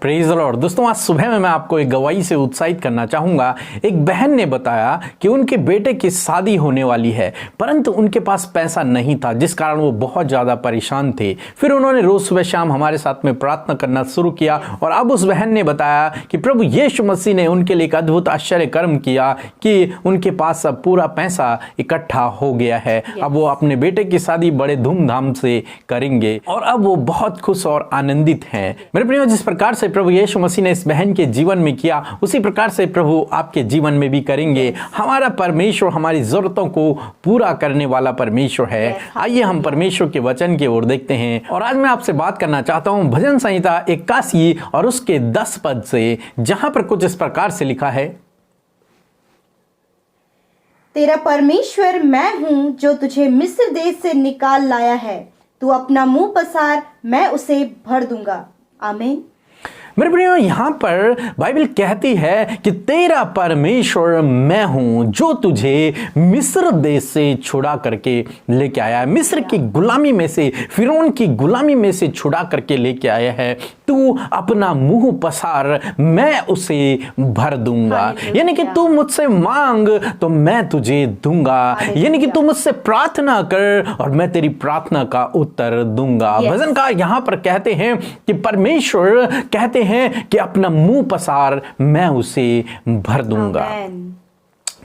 Praise the Lord. दोस्तों, आज सुबह में मैं आपको एक गवाही से उत्साहित करना चाहूंगा। एक बहन ने बताया कि उनके बेटे की शादी होने वाली है, परंतु उनके पास पैसा नहीं था, जिस कारण वो बहुत ज़्यादा परेशान थे। फिर उन्होंने रोज़ सुबह शाम हमारे साथ में प्रार्थना करना शुरू किया और अब उस बहन ने बताया कि प्रभु यीशु मसीह ने उनके लिए एक अद्भुत आश्चर्य कर्म किया कि उनके पास अब पूरा पैसा इकट्ठा हो गया है। अब वो अपने बेटे की शादी बड़े धूमधाम से करेंगे और अब वो बहुत खुश और आनंदित हैं। मेरे प्रियो, जिस प्रकार से प्रभु यीशु मसीह ने इस बहन के जीवन में किया, उसी प्रकार से प्रभु आपके जीवन में भी करेंगे। हमारा परमेश्वर हमारी जरूरतों को पूरा करने वाला परमेश्वर है। आइए हम परमेश्वर के वचन की ओर देखते हैं और आज मैं आपसे बात करना चाहता हूं भजन संहिता 81 और उसके 10 पद से, जहां पर कुछ इस प्रकार से लिखा है, तेरा परमेश्वर मैं हूं जो तुझे मिस्र देश से निकाल लाया है। तू अपना मुंह पसार, मैं उसे भर दूंगा। आमीन। मेरे प्रियो, यहाँ पर बाइबल कहती है कि तेरा परमेश्वर मैं हूं जो तुझे मिस्र देश से छुड़ा करके लेके आया है। मिस्र की गुलामी में से, फिरौन की गुलामी में से छुड़ा करके लेके आया है। तू अपना मुंह पसार, मैं उसे भर दूंगा। यानी कि तू मुझसे मांग तो मैं तुझे दूंगा। यानी कि तू मुझसे प्रार्थना कर और मैं तेरी प्रार्थना का उत्तर दूंगा। भजनकार यहाँ पर कहते हैं कि परमेश्वर कहते हैं कि अपना मुंह पसार, मैं उसे भर दूंगा।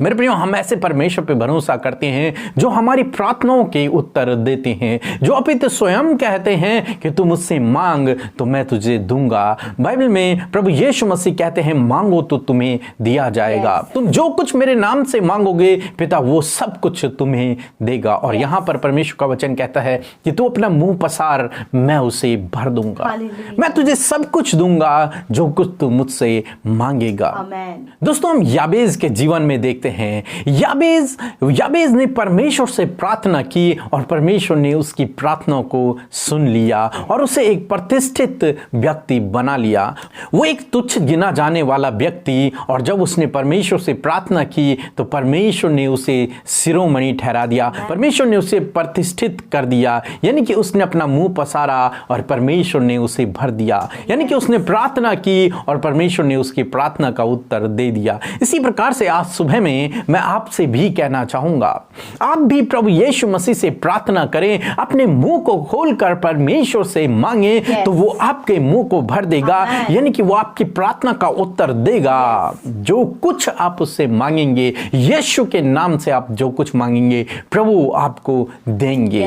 मेरे प्रियो, हम ऐसे परमेश्वर पे भरोसा करते हैं जो हमारी प्रार्थनाओं के उत्तर देते हैं, जो अपित स्वयं कहते हैं कि तू मुझसे मांग तो मैं तुझे दूंगा। बाइबल में प्रभु यीशु मसीह कहते हैं, मांगो तो तुम्हें दिया जाएगा। तुम जो कुछ मेरे नाम से मांगोगे पिता वो सब कुछ तुम्हें देगा। और यहाँ पर परमेश्वर का वचन कहता है कि तू अपना मुंह पसार, मैं उसे भर दूंगा। मैं तुझे सब कुछ दूंगा जो कुछ तू मुझसे मांगेगा। दोस्तों, हम याबेज के जीवन में देखते हैं, याबेज ने परमेश्वर से प्रार्थना की और परमेश्वर ने उसकी प्रार्थना को सुन लिया और उसे एक प्रतिष्ठित व्यक्ति बना लिया। वो एक तुच्छ गिना जाने वाला व्यक्ति, और जब उसने परमेश्वर से प्रार्थना की तो परमेश्वर ने उसे शिरोमणि ठहरा दिया, परमेश्वर ने उसे प्रतिष्ठित कर दिया। यानी कि उसने अपना मुंह पसारा और परमेश्वर ने उसे भर दिया। यानी कि उसने प्रार्थना की और परमेश्वर ने उसकी प्रार्थना का उत्तर दे दिया। इसी प्रकार से आज सुबह में मैं आपसे भी कहना चाहूंगा, आप भी प्रभु यीशु मसीह से प्रार्थना करें, अपने मुंह को खोलकर परमेश्वर से मांगे तो वो आपके मुंह को भर देगा। यानी कि वो आपकी प्रार्थना का उत्तर देगा। जो कुछ आप उससे मांगेंगे, यीशु के नाम से आप जो कुछ मांगेंगे प्रभु आपको देंगे।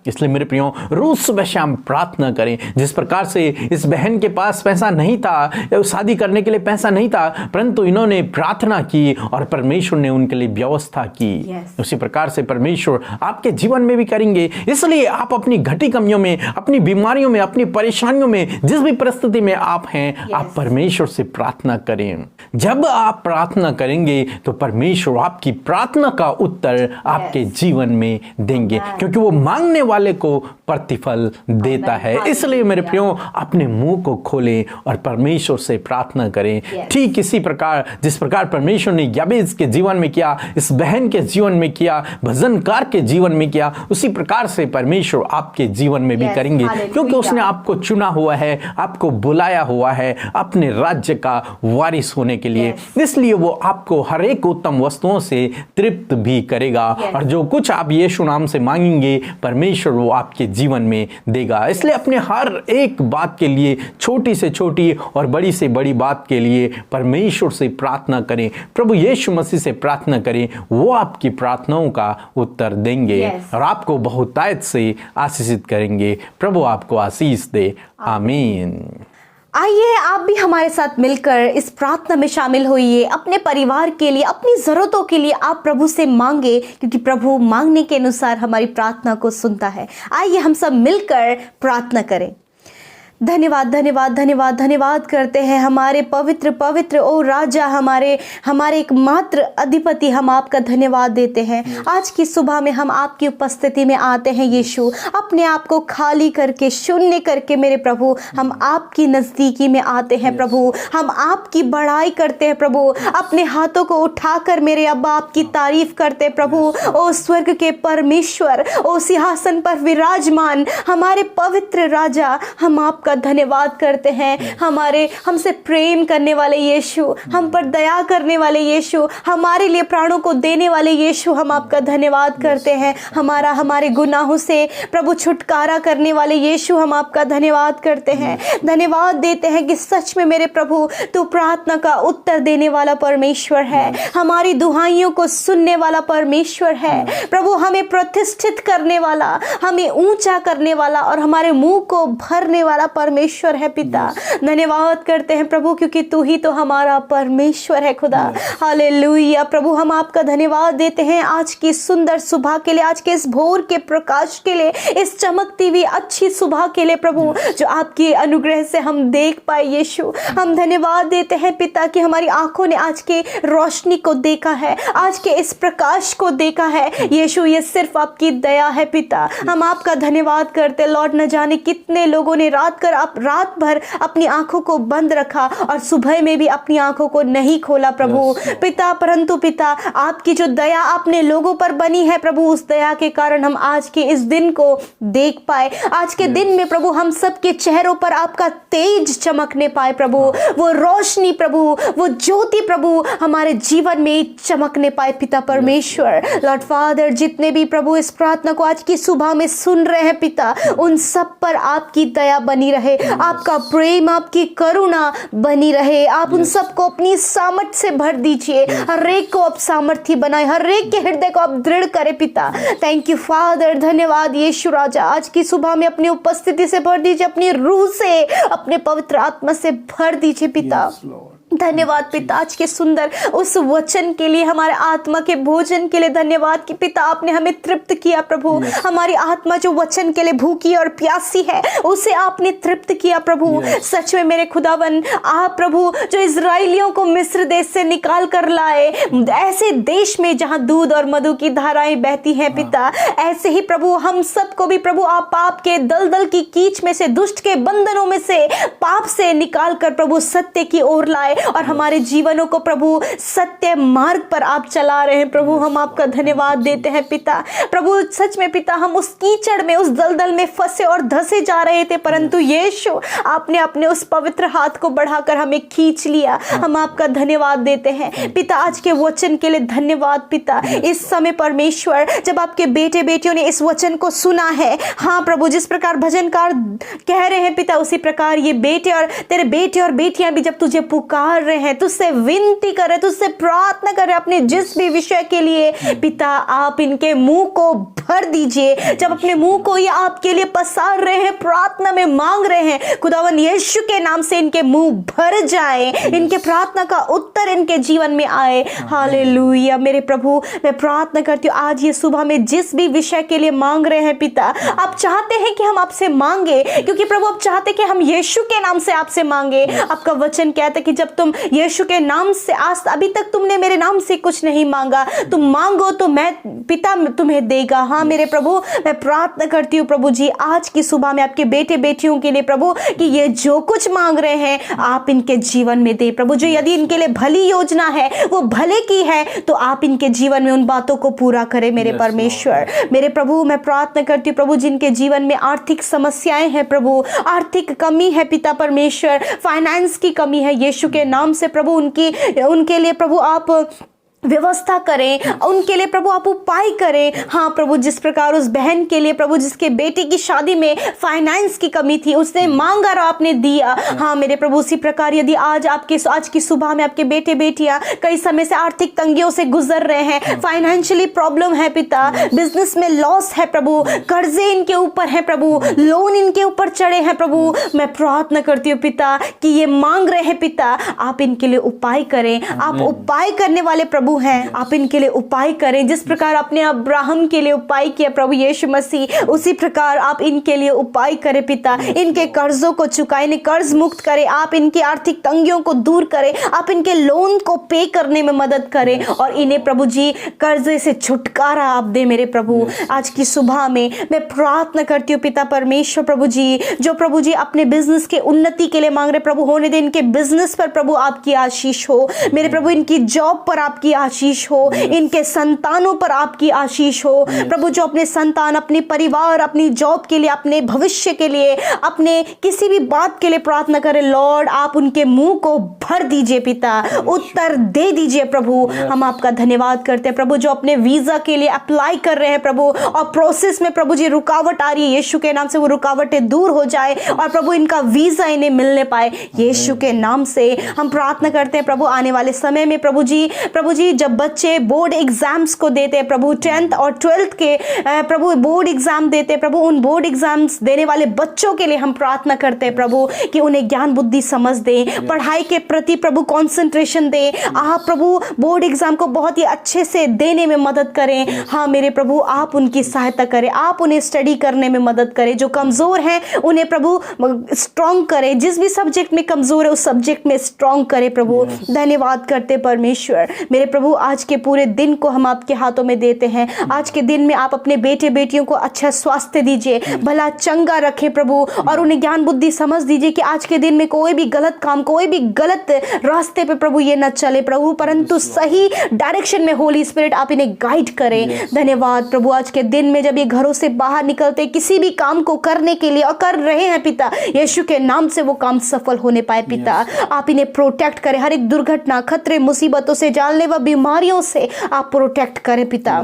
इसलिए मेरे प्रियो, रोज सुबह शाम प्रार्थना करें। जिस प्रकार से इस बहन के पास पैसा नहीं था, शादी करने के लिए पैसा नहीं था, परंतु इन्होंने प्रार्थना की और परमेश्वर ने उनके लिए व्यवस्था की। उसी प्रकार से परमेश्वर आपके जीवन में भी करेंगे। इसलिए आप अपनी घटी कमियों में, अपनी बीमारियों में, अपनी परेशानियों में, जिस भी परिस्थिति में आप हैं, आप परमेश्वर से प्रार्थना करें। जब आप प्रार्थना करेंगे तो परमेश्वर आपकी प्रार्थना का उत्तर आपके जीवन में देंगे, क्योंकि वो मांगने वाले को प्रतिफल देता है। इसलिए मेरे प्रियो, अपने मुंह को खोलें और परमेश्वर से प्रार्थना करें। ठीक इसी प्रकार जिस प्रकार परमेश्वर ने याबेज के जीवन में किया, इस बहन के जीवन में किया, भजनकार के जीवन में किया, उसी प्रकार से परमेश्वर आपके जीवन में भी करेंगे, क्योंकि उसने आपको चुना हुआ है, आपको बुलाया हुआ है अपने राज्य का वारिस होने के लिए। इसलिए वो आपको हर एक उत्तम वस्तुओं से तृप्त भी करेगा और जो कुछ आप यीशु नाम से मांगेंगे परमेश्वर वो आपके जीवन में देगा। इसलिए अपने हर एक बात के लिए, छोटी से छोटी और बड़ी से बड़ी बात के लिए परमेश्वर से प्रार्थना करें, प्रभु यीशु मसीह से प्रार्थना करें। वो आपकी प्रार्थनाओं का उत्तर देंगे और आपको बहुतायत से आशीषित करेंगे। प्रभु आपको आशीष दे। आमीन। आइए आप भी हमारे साथ मिलकर इस प्रार्थना में शामिल होइए। अपने परिवार के लिए, अपनी ज़रूरतों के लिए आप प्रभु से मांगे, क्योंकि प्रभु मांगने के अनुसार हमारी प्रार्थना को सुनता है। आइए हम सब मिलकर प्रार्थना करें। धन्यवाद धन्यवाद धन्यवाद धन्यवाद करते हैं हमारे पवित्र पवित्र ओ राजा, हमारे एकमात्र अधिपति, हम आपका धन्यवाद देते हैं। आज की सुबह में हम आपकी उपस्थिति में आते हैं यीशु, अपने आप को खाली करके, शून्य करके मेरे प्रभु हम आपकी नज़दीकी में आते हैं प्रभु। हम आपकी बड़ाई करते हैं प्रभु, अपने हाथों को उठाकर मेरे अब्बा आपकी तारीफ करते हैं प्रभु। ओ स्वर्ग के परमेश्वर, ओ सिंहासन पर विराजमान हमारे पवित्र राजा, हम आपका आपका धन्यवाद करते हैं। हमसे प्रेम करने वाले यीशु, हम पर दया करने वाले यीशु, हमारे लिए प्राणों को देने वाले यीशु, हम आपका धन्यवाद करते हैं। हमारे गुनाहों से प्रभु छुटकारा करने वाले यीशु, हम आपका धन्यवाद करते हैं। धन्यवाद देते हैं कि सच में मेरे प्रभु तू प्रार्थना का उत्तर देने वाला परमेश्वर है, हमारी दुहाइयों को सुनने वाला परमेश्वर है प्रभु, हमें प्रतिष्ठित करने वाला, हमें ऊंचा करने वाला और हमारे मुंह को भरने वाला परमेश्वर है पिता। धन्यवाद करते हैं प्रभु, क्योंकि तू ही तो हमारा परमेश्वर है खुदा। हालेलुया प्रभु, हम आपका धन्यवाद देते हैं आज की सुंदर सुबह के लिए, आज के इस भोर के प्रकाश के लिए, इस चमकती हुई अच्छी सुबह के लिए प्रभु, जो आपकी अनुग्रह से हम देख पाए यीशु। हम धन्यवाद देते हैं पिता कि हमारी आंखों ने आज के रोशनी को देखा है, आज के इस प्रकाश को देखा है यीशु, ये सिर्फ आपकी दया है पिता। हम आपका धन्यवाद करते लॉर्ड, न जाने कितने लोगों ने रात भर अपनी आंखों को बंद रखा और सुबह में भी अपनी आंखों को नहीं खोला प्रभु पिता, परंतु पिता आपकी जो दया आपने लोगों पर बनी है प्रभु, उस दया के कारण हम आज के इस दिन को देख पाए। आज के दिन में प्रभु हम सबके चेहरों पर आपका तेज चमकने पाए प्रभु, वो रोशनी प्रभु, वो ज्योति प्रभु हमारे जीवन में चमकने पाए पिता परमेश्वर। लॉर्ड फादर, जितने भी प्रभु इस प्रार्थना को आज की सुबह में सुन रहे हैं पिता, उन सब पर आपकी दया बनी रहे, आपका प्रेम, आपकी करुणा बनी रहे। आप उन सबको अपनी सामर्थ से भर दीजिए, हर एक को आप सामर्थ्य बनाए, हर एक के हृदय को आप दृढ़ करें पिता। थैंक यू फादर, धन्यवाद यीशु राजा, आज की सुबह में अपनी उपस्थिति से भर दीजिए, अपनी रूह से, अपने पवित्र आत्मा से भर दीजिए पिता। धन्यवाद पिता आज के सुंदर उस वचन के लिए, हमारे आत्मा के भोजन के लिए धन्यवाद कि पिता आपने हमें तृप्त किया प्रभु। हमारी आत्मा जो वचन के लिए भूखी और प्यासी है, उसे आपने तृप्त किया प्रभु। सच में मेरे खुदावन, आप प्रभु जो इजराइलियों को मिस्र देश से निकाल कर लाए, ऐसे देश में जहां दूध और मधु की धाराएं बहती हैं पिता, ऐसे ही प्रभु हम सबको भी प्रभु आप पाप के दलदल की कीच में से, दुष्ट के बंधनों में से, पाप से निकाल कर प्रभु सत्य की ओर लाए और हमारे जीवनों को प्रभु सत्य मार्ग पर आप चला रहे हैं प्रभु। हम आपका धन्यवाद देते हैं पिता। प्रभु सच में पिता, हम उस कीचड़ में, उस दलदल में फंसे और धंसे जा रहे थे, परंतु यीशु आपने अपने उस पवित्र हाथ को बढ़ाकर हमें खींच लिया। हम आपका धन्यवाद देते हैं पिता। आज के वचन के लिए धन्यवाद पिता। इस समय परमेश्वर, जब आपके बेटे बेटियों ने इस वचन को सुना है, हाँ प्रभु, जिस प्रकार भजनकार कह रहे हैं पिता, उसी प्रकार ये बेटे और तेरे बेटे और बेटियां भी जब तुझे पुकार रहे हैं, तुझसे विनती कर रहे, तुझसे प्रार्थना कर रहे अपने जिस भी विषय के लिए पिता, आप इनके मुंह को भर दीजिए। जब अपने मुंह को ये आपके लिए पसार रहे हैं, प्रार्थना में मांग रहे हैं, खुदावन यीशु के नाम से इनके मुंह भर जाए, इनके प्रार्थना का उत्तर इनके जीवन में आए। हालेलुया मेरे प्रभु, मैं प्रार्थना करती हूँ आज ये सुबह में जिस भी विषय के लिए मांग रहे हैं पिता, आप चाहते हैं कि हम आपसे मांगे, क्योंकि प्रभु आप चाहते कि हम यीशु के नाम से आपसे मांगे। आपका वचन कहता है कि जब तुम यीशु के नाम से, आज अभी तक तुमने मेरे नाम से कुछ नहीं मांगा, तुम मांगो तो मैं पिता तुम्हें देगा। हाँ मेरे प्रभु, मैं प्रार्थना करती हूँ प्रभु जी आज की सुबह में आपके बेटे बेटियों के लिए प्रभु, कि ये जो कुछ मांग रहे हैं आप इनके जीवन में दे प्रभु। जो यदि इनके लिए भली योजना है, वो भले की है, तो आप इनके जीवन में उन बातों को पूरा करें मेरे परमेश्वर। मेरे प्रभु मैं प्रार्थना करती हूँ प्रभु, जिनके जीवन में आर्थिक समस्याएं हैं प्रभु, आर्थिक कमी है पिता परमेश्वर, फाइनेंस की कमी है, यीशु के नाम से प्रभु उनके लिए प्रभु आप व्यवस्था करें, उनके लिए प्रभु आप उपाय करें। हाँ प्रभु, जिस प्रकार उस बहन के लिए प्रभु, जिसके बेटे की शादी में फाइनेंस की कमी थी, उसने मांगा और आपने दिया। हाँ मेरे प्रभु, उसी प्रकार यदि आज की सुबह में आपके बेटे बेटियां कई समय से आर्थिक तंगियों से गुजर रहे हैं, फाइनेंशियली प्रॉब्लम है पिता, बिजनेस में लॉस है प्रभु, कर्जे इनके ऊपर है प्रभु, लोन इनके ऊपर चढ़े हैं प्रभु, मैं प्रार्थना करती हूँ पिता कि ये मांग रहे हैं पिता, आप इनके लिए उपाय करें। आप उपाय करने वाले प्रभु हैं, आप इनके लिए उपाय करें। जिस प्रकार आपने अब्राहम के लिए उपाय किया प्रभु यीशु मसीह, उसी प्रकार आप इनके लिए उपाय करें पिता। इनके कर्जों को चुकाएं, इन्हें कर्ज मुक्त करें, आप इनकी आर्थिक तंगियों को दूर करें, आप इनके लोन को पे करने में मदद करें और इन्हें प्रभु जी कर्जे से छुटकारा आप दे मेरे प्रभु। आज की सुबह में मैं प्रार्थना करती हूँ पिता परमेश्वर प्रभु जी, जो प्रभु जी अपने बिजनेस के उन्नति के लिए मांग रहे प्रभु, होने दे इनके बिजनेस पर प्रभु आपकी आशीष हो मेरे प्रभु, इनकी जॉब पर आपकी आशीष हो, इनके संतानों पर आपकी आशीष हो प्रभु। जो अपने संतान, अपने परिवार, अपनी जॉब के लिए, अपने भविष्य के लिए, अपने किसी भी बात के लिए प्रार्थना करें, लॉर्ड आप उनके मुंह को भर दीजिए पिता, उत्तर दे दीजिए प्रभु। हम आपका धन्यवाद करते हैं प्रभु। जो अपने वीजा के लिए अप्लाई कर रहे हैं प्रभु और प्रोसेस में प्रभु जी रुकावट आ रही है, यीशु के नाम से वो रुकावटें दूर हो जाए और प्रभु इनका वीजा इन्हें मिलने पाए, यीशु के नाम से हम प्रार्थना करते हैं प्रभु। आने वाले समय में प्रभु जी जब बच्चे बोर्ड एग्जाम्स को देते हैं प्रभु, 10th और 12th के प्रभु बोर्ड एग्जाम देते हैं प्रभु, उन बोर्ड एग्जाम्स देने वाले बच्चों के लिए हम प्रार्थना करते हैं प्रभु कि उन्हें ज्ञान बुद्धि समझ दें, पढ़ाई के प्रति प्रभु कंसंट्रेशन दें। आप प्रभु बोर्ड एग्जाम को बहुत ही अच्छे से देने में मदद करें। हाँ मेरे प्रभु आप उनकी सहायता करें, आप उन्हें स्टडी करने में मदद करें। जो कमजोर हैं उन्हें प्रभु स्ट्रॉन्ग करें, जिस भी सब्जेक्ट में कमजोर है उस सब्जेक्ट में स्ट्रॉन्ग करें प्रभु। धन्यवाद करते परमेश्वर। मेरे प्रभु आज के पूरे दिन को हम आपके हाथों में देते हैं। आज के दिन में आप अपने बेटे बेटियों को अच्छा स्वास्थ्य दीजिए, भला चंगा रखे प्रभु, और उन्हें ज्ञान बुद्धि समझ दीजिए कि आज के दिन में कोई भी गलत काम, कोई भी गलत रास्ते पे प्रभु ये न चले प्रभु, परंतु सही डायरेक्शन में होली स्पिरिट आप इन्हें गाइड करें। धन्यवाद प्रभु। आज के दिन में जब ये घरों से बाहर निकलते किसी भी काम को करने के लिए और कर रहे हैं पिता, यीशु के नाम से वो काम सफल होने पाए पिता। आप इन्हें प्रोटेक्ट करें, हर एक दुर्घटना, खतरे, मुसीबतों से, जानलेवा बीमारियों से आप प्रोटेक्ट करें पिता।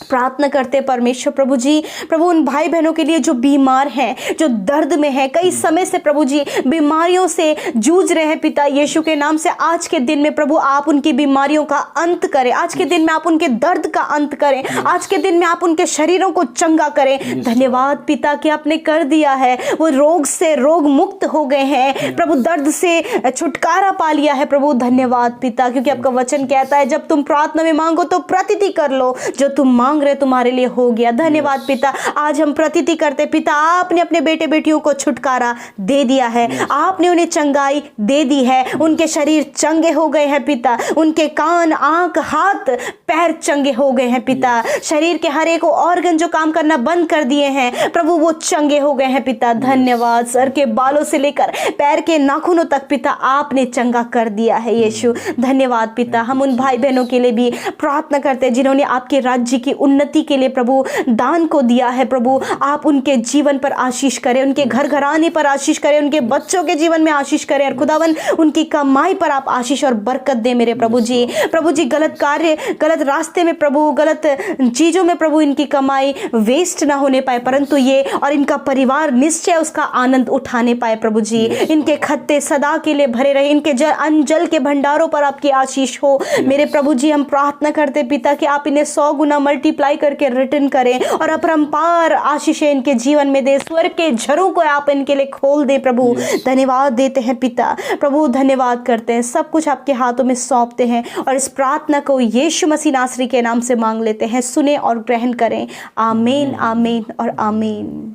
प्रार्थना करते परमेश्वर प्रभु जी, प्रभु उन भाई बहनों के लिए जो बीमार हैं, जो दर्द में है, कई समय से प्रभु जी बीमारियों से जूझ रहे हैं पिता, यीशु के नाम से आज के दिन में प्रभु आप उनकी बीमारियों का अंत करें। आज के दिन में आप उनके दर्द का अंत करें। आज के दिन में आप उनके शरीरों को चंगा करें। धन्यवाद पिता कि आपने कर दिया है, वो रोग से रोग मुक्त हो गए हैं प्रभु, दर्द से छुटकारा पा लिया है प्रभु। धन्यवाद पिता, क्योंकि आपका वचन कहता है जब तुम प्रार्थना में मांगो तो प्रतीति कर लो, जो तुम मांग रहे तुम्हारे लिए हो गया। धन्यवाद पिता। आज हम प्रतीति करते पिता, आपने अपने बेटे बेटियों को छुटकारा दे दिया है, आपने उन्हें चंगाई दे दी है, उनके शरीर चंगे हो गए हैं पिता, उनके कान, आंख, हाथ, पैर चंगे हो गए हैं पिता, शरीर के हर एक ऑर्गन जो काम करना बंद कर दिए हैं प्रभु वो चंगे हो गए हैं पिता। धन्यवाद। सर के बालों से लेकर पैर के नाखूनों तक पिता आपने चंगा कर दिया है यीशु। धन्यवाद पिता। हम उन भाई बहनों के लिए भी प्रार्थना करते हैं जिन्होंने आपके राज्य की उन्नति के लिए प्रभु दान को दिया है प्रभु, आप उनके जीवन पर आशीष करें, उनके घर घराने पर आशीष करें, उनके बच्चों के जीवन में आशीष करें, और खुदावन उनकी कमाई पर आप आशीष और बरकत दे मेरे प्रभु जी। प्रभु जी गलत कार्य, गलत रास्ते में प्रभु, गलत चीजों में प्रभु इनकी कमाई वेस्ट ना होने पाए, परंतु ये और इनका परिवार निश्चय उसका आनंद उठाने पाए प्रभु जी। इनके खत्ते सदा के लिए भरे रहे, इनके जल के भंडारों पर आपकी आशीष हो मेरे प्रभु जी। हम प्रार्थना करते पिता कि आप इन्हें 100 गुना मल्टीप्लाई करके रिटर्न करें और अपरंपार आशीषें इनके जीवन में दे, स्वर्ग के झरों को आप इनके लिए खोल दे प्रभु। धन्यवाद देते हैं पिता प्रभु, धन्यवाद करते हैं, सब कुछ आपके हाथों में सौंपते हैं और इस प्रार्थना को यीशु मसीह नासरी के नाम से मांग लेते हैं। सुने और ग्रहण करें। आमीन, आमीन और आमीन।